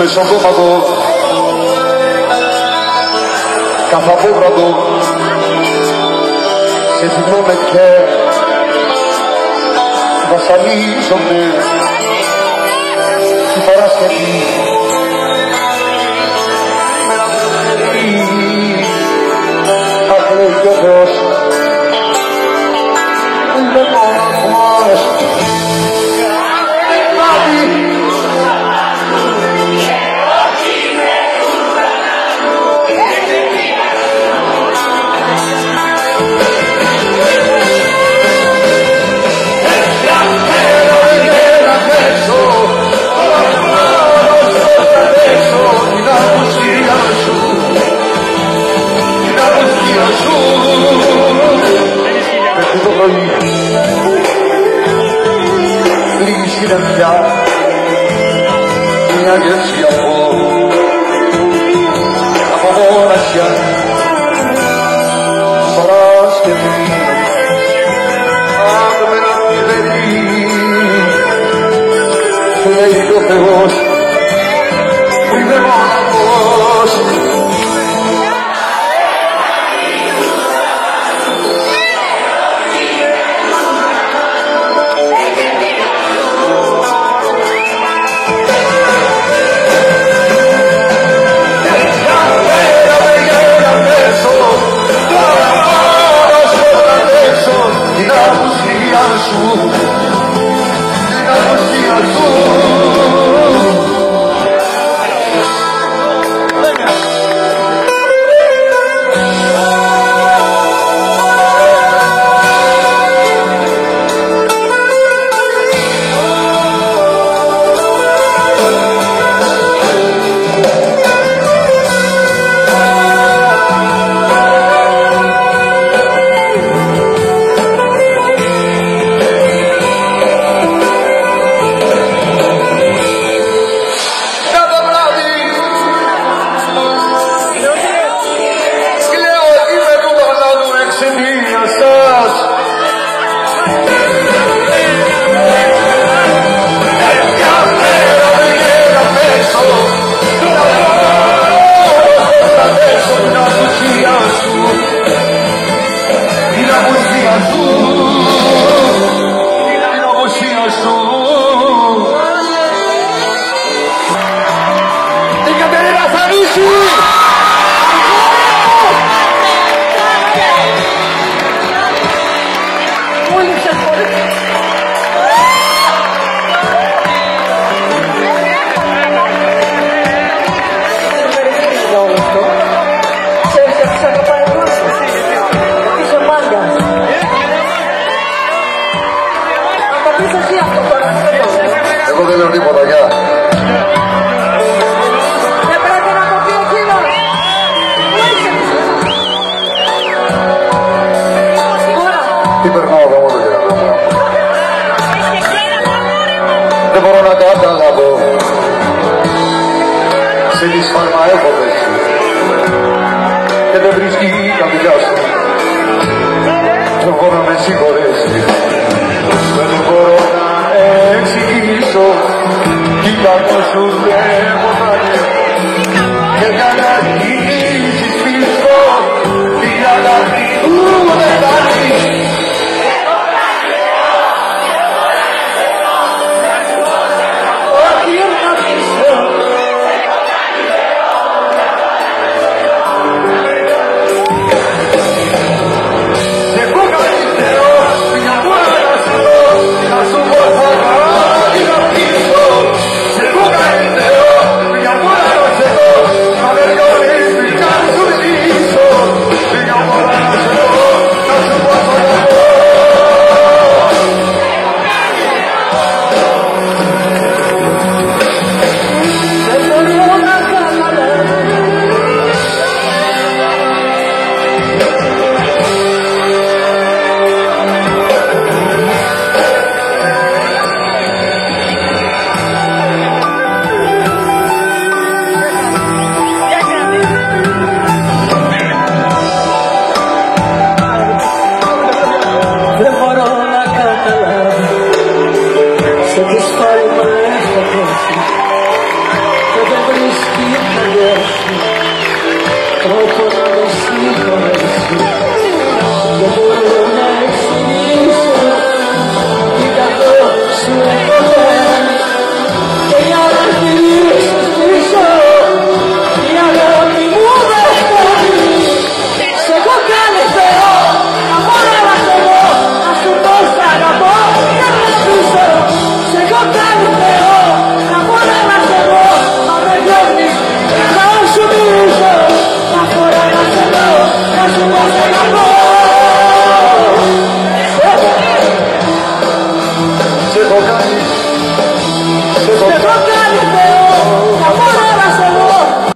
μεσοκόμματο καθ' απόβρατο σε θυμόμαι και βασανίζομαι την Παρασκευή με αφροστερή αχ λέει κι ο Θεός είμαι μοναχός λίγη συννεφιά μια γεύση από μοναξιά Παρασκευή άκου με να φιλερεί λέει ο Θεός είμαι μοναχός εγώ δεν λέω τίποτα, γεια. Δεν πρέπει να πω πει εκείνος. Τι περνάω εγώ μόνο και δεν μπορώ να καταλάβω. Σε δυσφάλμα έχω πέσει και δεν βρίσκει η καρδιά σου. Δεν μπορώ να με συγχωρέσει. Δεν μπορώ να εξηγήσω τι κακό σου δεν ποτάνε και για να αρχίσεις πίσω την αγάπη που δεν κάνει. Όχι να πίσω σε έχω καλύτερο μια φορά να σε δω να σου πω θα κάνει να πίσω σε έχω καλύτερο αρέσει, τρόπο να με συγχωρέσει.